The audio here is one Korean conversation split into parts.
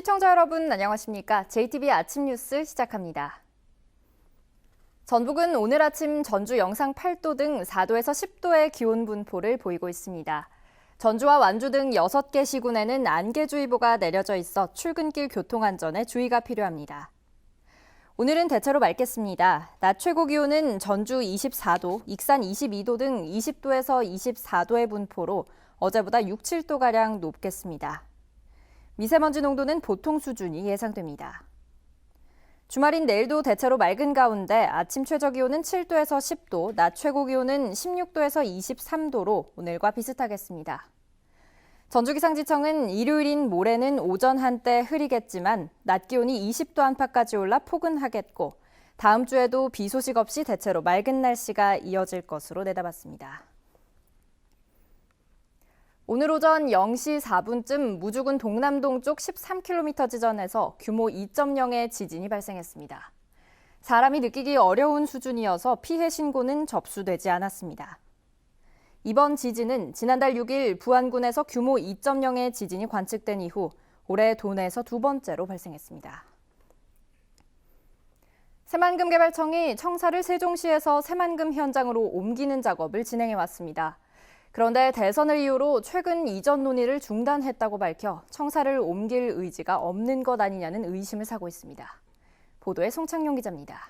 시청자 여러분 안녕하십니까? JTBC 아침 뉴스 시작합니다. 전북은 오늘 아침 전주 영상 8도 등 4도에서 10도의 기온 분포를 보이고 있습니다. 전주와 완주 등 6개 시군에는 안개주의보가 내려져 있어 출근길 교통안전에 주의가 필요합니다. 오늘은 대체로 맑겠습니다. 낮 최고 기온은 전주 24도, 익산 22도 등 20도에서 24도의 분포로 어제보다 6, 7도가량 높겠습니다. 미세먼지 농도는 보통 수준이 예상됩니다. 주말인 내일도 대체로 맑은 가운데 아침 최저 기온은 7도에서 10도, 낮 최고 기온은 16도에서 23도로 오늘과 비슷하겠습니다. 전주기상지청은 일요일인 모레는 오전 한때 흐리겠지만 낮 기온이 20도 안팎까지 올라 포근하겠고 다음 주에도 비 소식 없이 대체로 맑은 날씨가 이어질 것으로 내다봤습니다. 오늘 오전 0시 4분쯤 무주군 동남동쪽 13km 지점에서 규모 2.0의 지진이 발생했습니다. 사람이 느끼기 어려운 수준이어서 피해 신고는 접수되지 않았습니다. 이번 지진은 지난달 6일 부안군에서 규모 2.0의 지진이 관측된 이후 올해 도내에서 두 번째로 발생했습니다. 새만금개발청이 청사를 세종시에서 새만금 현장으로 옮기는 작업을 진행해왔습니다. 그런데 대선을 이유로 최근 이전 논의를 중단했다고 밝혀 청사를 옮길 의지가 없는 것 아니냐는 의심을 사고 있습니다. 보도에 송창용 기자입니다.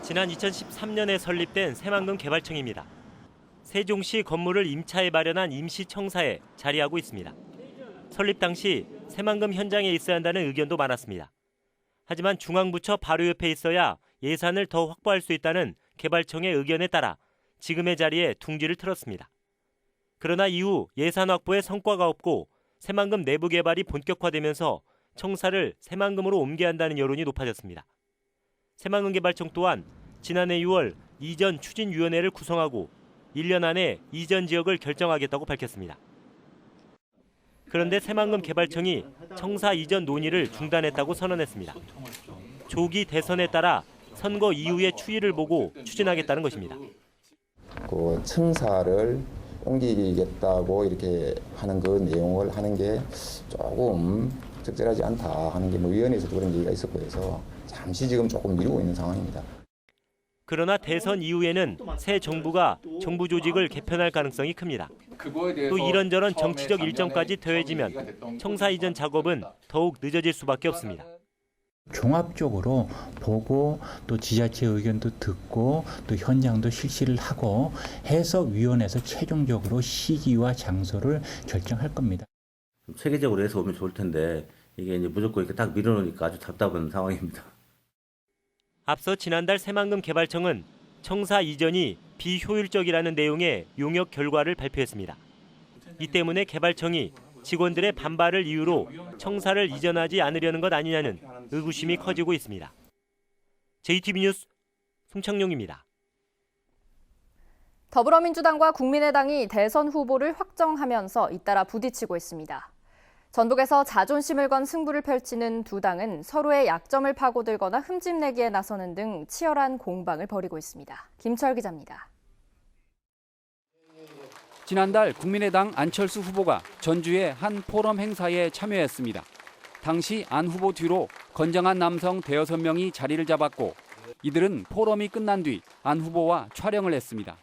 지난 2013년에 설립된 새만금 개발청입니다. 세종시 건물을 임차해 마련한 임시 청사에 자리하고 있습니다. 설립 당시 새만금 현장에 있어야 한다는 의견도 많았습니다. 하지만 중앙부처 바로 옆에 있어야 예산을 더 확보할 수 있다는 개발청의 의견에 따라 지금의 자리에 둥지를 틀었습니다. 그러나 이후 예산 확보에 성과가 없고 새만금 내부 개발이 본격화되면서 청사를 새만금으로 옮겨야 한다는 여론이 높아졌습니다. 새만금 개발청 또한 지난해 6월 이전 추진위원회를 구성하고 1년 안에 이전 지역을 결정하겠다고 밝혔습니다. 그런데 새만금 개발청이 청사 이전 논의를 중단했다고 선언했습니다. 조기 대선에 따라 선거 이후의 추이를 보고 추진하겠다는 것입니다. 그 청사를 옮기겠다고 이렇게 하는 그 내용을 하는 게 조금 적절하지 않다 하는 게 위원회에서도 그런 얘기가 있었고 해서 잠시 지금 조금 미루고 있는 상황입니다. 그러나 대선 이후에는 새 정부가 정부 조직을 개편할 가능성이 큽니다. 또 이런저런 정치적 일정까지 더해지면 청사 이전 작업은 더욱 늦어질 수밖에 없습니다. 종합적으로 보고 또 지자체 의견도 듣고 또 현장도 실시를 하고 해서 위원회에서 최종적으로 시기와 장소를 결정할 겁니다. 체계적으로 해서 오면 좋을 텐데 이게 이제 무조건 이렇게 딱 밀어놓으니까 아주 답답한 상황입니다. 앞서 지난달 새만금 개발청은 청사 이전이 비효율적이라는 내용의 용역 결과를 발표했습니다. 이 때문에 개발청이 직원들의 반발을 이유로 청사를 이전하지 않으려는 것 아니냐는 의구심이 커지고 있습니다. JTBC 뉴스 송창용입니다. 더불어민주당과 국민의당이 대선 후보를 확정하면서 잇따라 부딪히고 있습니다. 전북에서 자존심을 건 승부를 펼치는 두 당은 서로의 약점을 파고들거나 흠집내기에 나서는 등 치열한 공방을 벌이고 있습니다. 김철 기자입니다. 지난달 국민의당 안철수 후보가 전주의 한 포럼 행사에 참여했습니다. 당시 안 후보 뒤로 건장한 남성 대여섯 명이 자리를 잡았고 이들은 포럼이 끝난 뒤 안 후보와 촬영을 했습니다.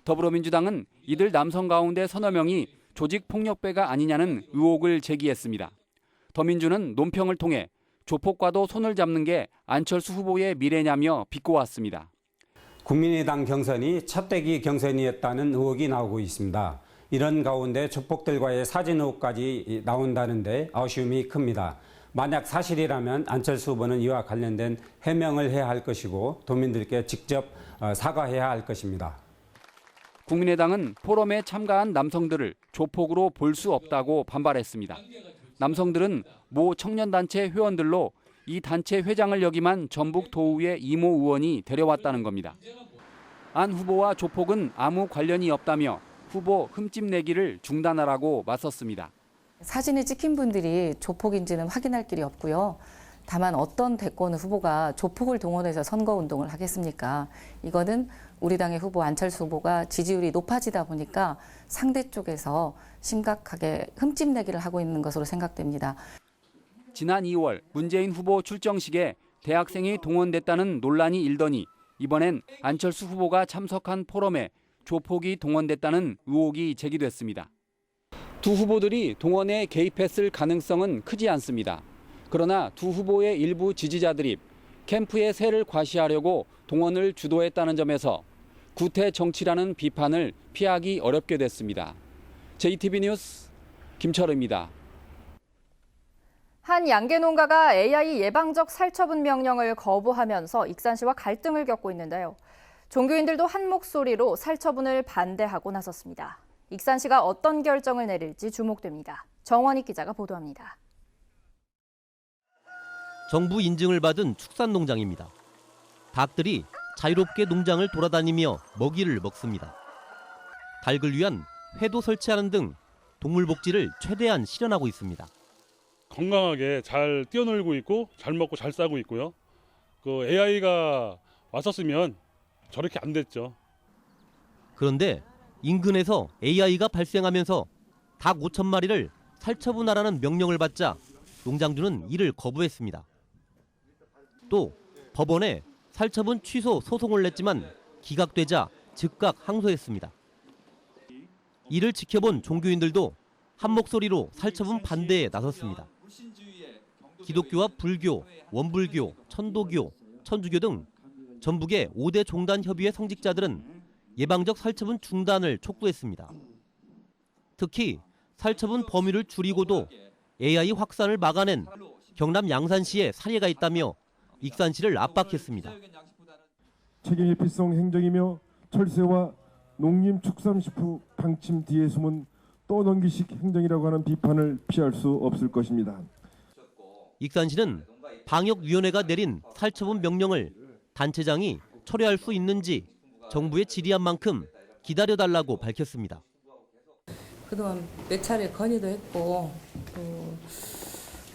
더불어민주당은 이들 남성 가운데 서너 명이 조직폭력배가 아니냐는 의혹을 제기했습니다. 더민주는 논평을 통해 조폭과도 손을 잡는 게 안철수 후보의 미래냐며 비꼬았습니다. 국민의당 경선이 찻대기 경선이었다는 의혹이 나오고 있습니다. 이런 가운데 조폭들과의 사진 의혹까지 나온다는데 아쉬움이 큽니다. 만약 사실이라면 안철수 후보는 이와 관련된 해명을 해야 할 것이고 도민들께 직접 사과해야 할 것입니다. 국민의당은 포럼에 참가한 남성들을 조폭으로 볼 수 없다고 반발했습니다. 남성들은 모 청년단체 회원들로 이 단체 회장을 역임한 전북 도의회 이모 의원이 데려왔다는 겁니다. 안 후보와 조폭은 아무 관련이 없다며 후보 흠집내기를 중단하라고 맞섰습니다. 사진을 찍힌 분들이 조폭인지는 확인할 길이 없고요. 다만 어떤 대권 후보가 조폭을 동원해서 선거운동을 하겠습니까? 이거는 우리 당의 후보 안철수 후보가 지지율이 높아지다 보니까 상대 쪽에서 심각하게 흠집내기를 하고 있는 것으로 생각됩니다. 지난 2월 문재인 후보 출정식에 대학생이 동원됐다는 논란이 일더니 이번엔 안철수 후보가 참석한 포럼에 조폭이 동원됐다는 의혹이 제기됐습니다. 두 후보들이 동원에 개입했을 가능성은 크지 않습니다. 그러나 두 후보의 일부 지지자들이 캠프의 세를 과시하려고 동원을 주도했다는 점에서 구태 정치라는 비판을 피하기 어렵게 됐습니다. JTB 뉴스 김철우입니다. 한 양계 농가가 AI 예방적 살처분 명령을 거부하면서 익산시와 갈등을 겪고 있는데요. 종교인들도 한 목소리로 살처분을 반대하고 나섰습니다. 익산시가 어떤 결정을 내릴지 주목됩니다. 정원익 기자가 보도합니다. 정부 인증을 받은 축산농장입니다. 닭들이 자유롭게 농장을 돌아다니며 먹이를 먹습니다. 닭을 위한 회도 설치하는 등 동물 복지를 최대한 실현하고 있습니다. 건강하게 잘 뛰어놀고 있고 잘 먹고 잘 싸고 있고요. 그 AI가 왔었으면 저렇게 안 됐죠. 그런데 인근에서 AI가 발생하면서 닭 5천 마리를 살처분하라는 명령을 받자 농장주는 이를 거부했습니다. 또 법원에 살처분 취소 소송을 냈지만 기각되자 즉각 항소했습니다. 이를 지켜본 종교인들도 한 목소리로 살처분 반대에 나섰습니다. 기독교와 불교, 원불교, 천도교, 천주교 등 전북의 5대 종단 협의회 성직자들은 예방적 살처분 중단을 촉구했습니다. 특히 살처분 범위를 줄이고도 AI 확산을 막아낸 경남 양산시에 사례가 있다며 익산시를 압박했습니다. 책임의 필성 행정이며 철새와 농림축산식품 방침 뒤에 숨은 떠넘기식 행정이라고 하는 비판을 피할 수 없을 것입니다. 익산시는 방역위원회가 내린 살처분 명령을 단체장이 철회할 수 있는지 정부에 질의한 만큼 기다려달라고 밝혔습니다. 그동안 몇 차례 건의도 했고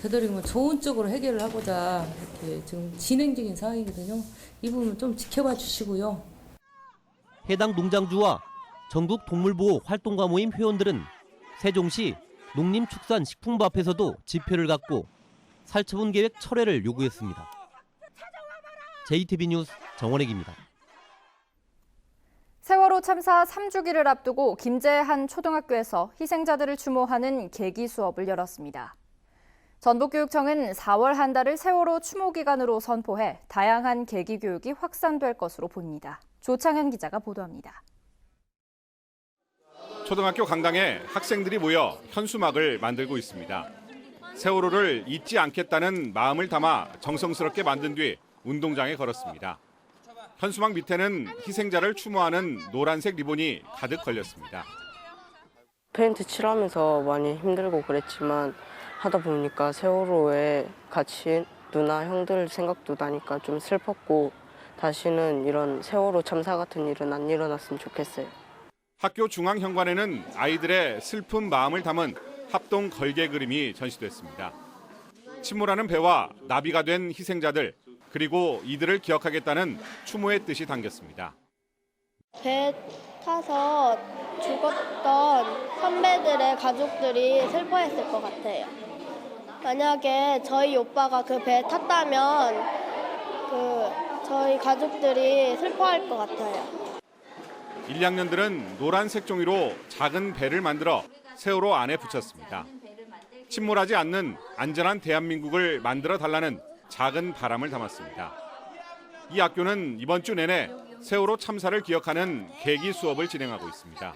되도록이면 좋은 쪽으로 해결을 하고자 이렇게 지금 진행 중인 상황이거든요. 이 부분 좀 지켜봐 주시고요. 해당 농장주와 전국 동물보호 활동가 모임 회원들은 세종시 농림축산식품부 앞에서도 집회를 갖고 살처분 계획 철회를 요구했습니다. JTB 뉴스 정원익입니다. 세월호 참사 3주기를 앞두고 김제 한 초등학교에서 희생자들을 추모하는 계기 수업을 열었습니다. 전북교육청은 4월 한 달을 세월호 추모 기간으로 선포해 다양한 계기 교육이 확산될 것으로 보입니다. 조창현 기자가 보도합니다. 초등학교 강당에 학생들이 모여 현수막을 만들고 있습니다. 세월호를 잊지 않겠다는 마음을 담아 정성스럽게 만든 뒤 운동장에 걸었습니다. 현수막 밑에는 희생자를 추모하는 노란색 리본이 가득 걸렸습니다. 페인트 칠하면서 많이 힘들고 그랬지만 하다 보니까 세월호에 갇힌 누나 형들 생각도 나니까 좀 슬펐고 다시는 이런 세월호 참사 같은 일은 안 일어났으면 좋겠어요. 학교 중앙현관에는 아이들의 슬픈 마음을 담은 합동 걸개 그림이 전시됐습니다. 침몰하는 배와 나비가 된 희생자들, 그리고 이들을 기억하겠다는 추모의 뜻이 담겼습니다. 배 타서 죽었던 선배들의 가족들이 슬퍼했을 것 같아요. 만약에 저희 오빠가 그 배에 탔다면 저희 가족들이 슬퍼할 것 같아요. 1, 2학년들은 노란색 종이로 작은 배를 만들어 세월호 안에 붙였습니다. 침몰하지 않는 안전한 대한민국을 만들어 달라는 작은 바람을 담았습니다. 이 학교는 이번 주 내내 세월호 참사를 기억하는 계기 수업을 진행하고 있습니다.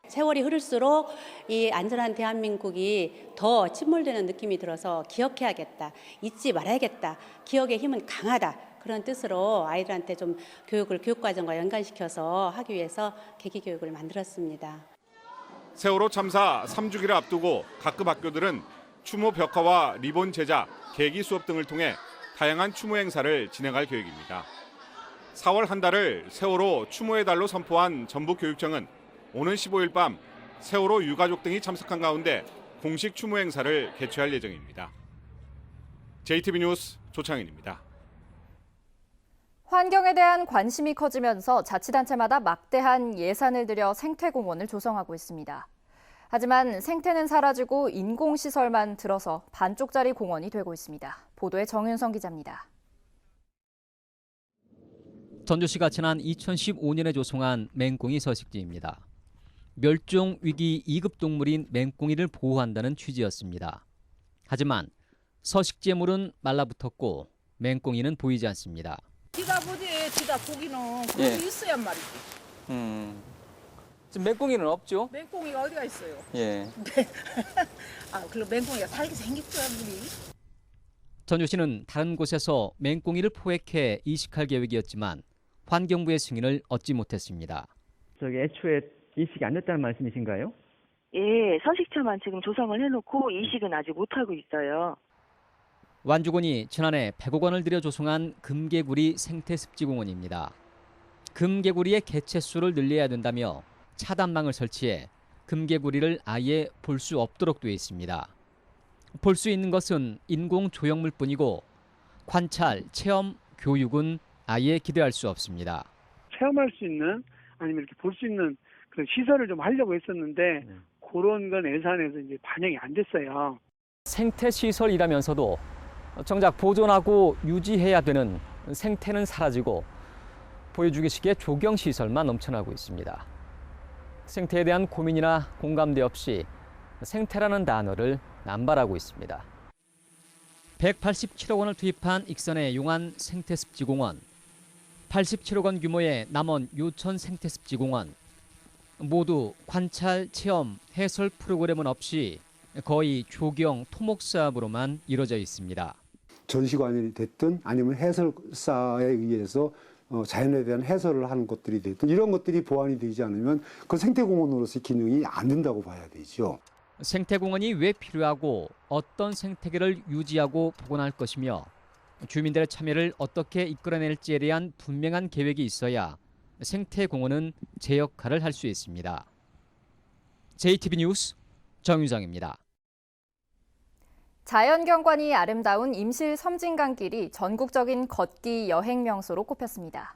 세월이 흐를수록 이 안전한 대한민국이 더 침몰되는 느낌이 들어서 기억해야겠다, 잊지 말아야겠다, 기억의 힘은 강하다, 그런 뜻으로 아이들한테 좀 교육과정과 연관시켜서 하기 위해서 계기 교육을 만들었습니다. 세월호 참사 3주기를 앞두고 각급 학교들은 추모 벽화와 리본 제작, 계기 수업 등을 통해 다양한 추모 행사를 진행할 계획입니다. 4월 한 달을 세월호 추모의 달로 선포한 전북교육청은 오는 15일 밤 세월호 유가족 등이 참석한 가운데 공식 추모 행사를 개최할 예정입니다. JTB 뉴스 조창현입니다. 환경에 대한 관심이 커지면서 자치단체마다 막대한 예산을 들여 생태공원을 조성하고 있습니다. 하지만 생태는 사라지고 인공시설만 들어서 반쪽짜리 공원이 되고 있습니다. 보도에 정윤성 기자입니다. 전주시가 지난 2015년에 조성한 맹꽁이 서식지입니다. 멸종 위기 2급 동물인 맹꽁이를 보호한다는 취지였습니다. 하지만 서식지의 물은 말라붙었고 맹꽁이는 보이지 않습니다. 지가 보지, 지가 보기는 그게 예. 있어야 말이지. 지금 맹꽁이는 없죠? 맹꽁이가 어디가 있어요? 예. 그럼 맹꽁이가 살게 생겼어요, 우리. 전주시는 다른 곳에서 맹꽁이를 포획해 이식할 계획이었지만 환경부의 승인을 얻지 못했습니다. 애초에 이식이 안 됐다는 말씀이신가요? 예, 서식처만 지금 조성을 해놓고 이식은 아직 못하고 있어요. 완주군이 지난해 100억 원을 들여 조성한 금개구리 생태습지공원입니다. 금개구리의 개체수를 늘려야 된다며 차단망을 설치해 금개구리를 아예 볼 수 없도록 되어 있습니다. 볼 수 있는 것은 인공 조형물뿐이고 관찰, 체험, 교육은 아예 기대할 수 없습니다. 체험할 수 있는 아니면 이렇게 볼 수 있는 그런 시설을 좀 하려고 했었는데 그런 건 예산에서 이제 반영이 안 됐어요. 생태시설이라면서도 정작 보존하고 유지해야 되는 생태는 사라지고 보여주기식의 조경시설만 넘쳐나고 있습니다. 생태에 대한 고민이나 공감대 없이 생태라는 단어를 남발하고 있습니다. 187억 원을 투입한 익선의 용안 생태습지공원, 87억 원 규모의 남원 요천 생태습지공원, 모두 관찰, 체험, 해설 프로그램은 없이 거의 조경, 토목 사업으로만 이루어져 있습니다. 전시관이 됐든 아니면 해설사에 의해서 자연에 대한 해설을 하는 것들이 됐든 이런 것들이 보완이 되지 않으면 그 생태공원으로서의 기능이 안 된다고 봐야 되죠. 생태공원이 왜 필요하고 어떤 생태계를 유지하고 복원할 것이며 주민들의 참여를 어떻게 이끌어낼지에 대한 분명한 계획이 있어야 생태공원은 제 역할을 할 수 있습니다. JTB 뉴스 정유정입니다. 자연경관이 아름다운 임실 섬진강길이 전국적인 걷기 여행 명소로 꼽혔습니다.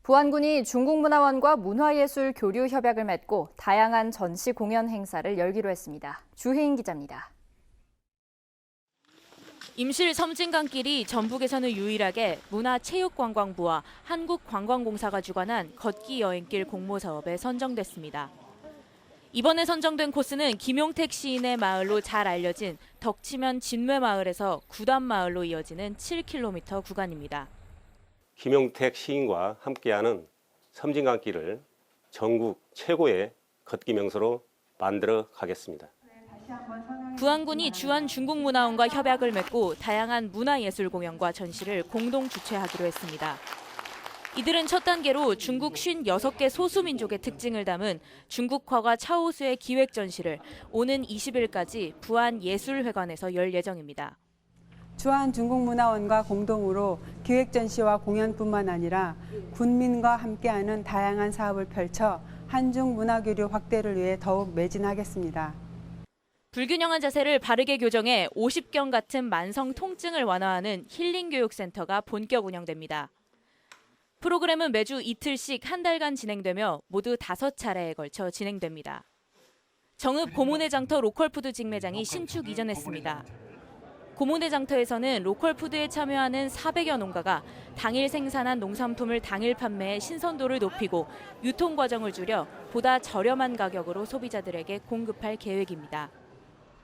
부안군이 중국문화원과 문화예술 교류 협약을 맺고 다양한 전시 공연 행사를 열기로 했습니다. 주혜인 기자입니다. 임실 섬진강길이 전북에서는 유일하게 문화체육관광부와 한국관광공사가 주관한 걷기 여행길 공모사업에 선정됐습니다. 이번에 선정된 코스는 김용택 시인의 마을로 잘 알려진 덕치면 진외마을에서 구단마을로 이어지는 7km 구간입니다. 김용택 시인과 함께하는 섬진강길을 전국 최고의 걷기 명소로 만들어 가겠습니다. 부안군이 주한 중국문화원과 협약을 맺고 다양한 문화예술 공연과 전시를 공동 주최하기로 했습니다. 이들은 첫 단계로 중국 56개 소수민족의 특징을 담은 중국화가 차오수의 기획 전시를 오는 20일까지 부안예술회관에서 열 예정입니다. 주한 중국문화원과 공동으로 기획 전시와 공연뿐만 아니라 군민과 함께하는 다양한 사업을 펼쳐 한중 문화교류 확대를 위해 더욱 매진하겠습니다. 불균형한 자세를 바르게 교정해 50견 같은 만성 통증을 완화하는 힐링교육센터가 본격 운영됩니다. 프로그램은 매주 이틀씩 한 달간 진행되며 모두 5차례에 걸쳐 진행됩니다. 정읍 고모네 장터 로컬푸드 직매장이 신축 이전했습니다. 고모네 장터에서는 로컬푸드에 참여하는 400여 농가가 당일 생산한 농산품을 당일 판매해 신선도를 높이고 유통 과정을 줄여 보다 저렴한 가격으로 소비자들에게 공급할 계획입니다.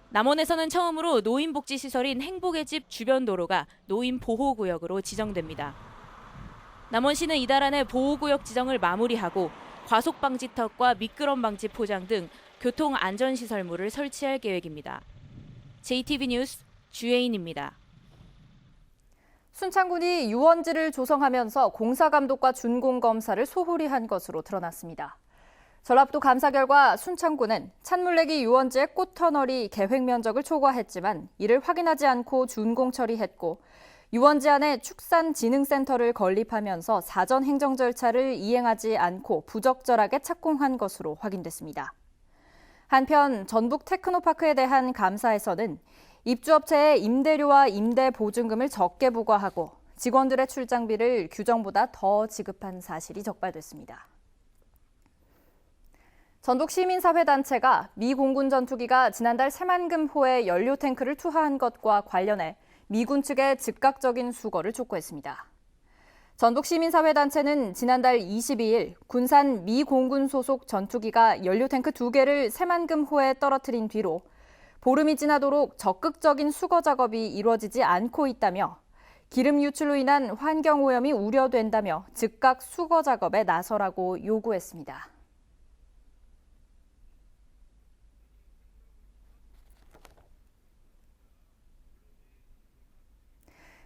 남원에서는 처음으로 노인복지시설인 행복의 집 주변 도로가 노인보호구역으로 지정됩니다. 남원시는 이달 안에 보호구역 지정을 마무리하고 과속방지턱과 미끄럼 방지 포장 등 교통안전시설물을 설치할 계획입니다. JTB 뉴스 주혜인입니다. 순창군이 유원지를 조성하면서 공사감독과 준공검사를 소홀히 한 것으로 드러났습니다. 전라북도 감사 결과 순창군은 찬물내기 유원지의 꽃터널이 계획 면적을 초과했지만 이를 확인하지 않고 준공 처리했고 유원지 안에 축산진흥센터를 건립하면서 사전 행정 절차를 이행하지 않고 부적절하게 착공한 것으로 확인됐습니다. 한편 전북 테크노파크에 대한 감사에서는 입주업체에 임대료와 임대보증금을 적게 부과하고 직원들의 출장비를 규정보다 더 지급한 사실이 적발됐습니다. 전북 시민사회단체가 미 공군 전투기가 지난달 새만금호에 연료 탱크를 투하한 것과 관련해 미군 측의 즉각적인 수거를 촉구했습니다. 전북 시민사회단체는 지난달 22일 군산 미 공군 소속 전투기가 연료 탱크 2개를 새만금호에 떨어뜨린 뒤로 보름이 지나도록 적극적인 수거 작업이 이루어지지 않고 있다며 기름 유출로 인한 환경오염이 우려된다며 즉각 수거 작업에 나서라고 요구했습니다.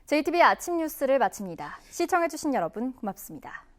JTBC 아침 뉴스를 마칩니다. 시청해주신 여러분 고맙습니다.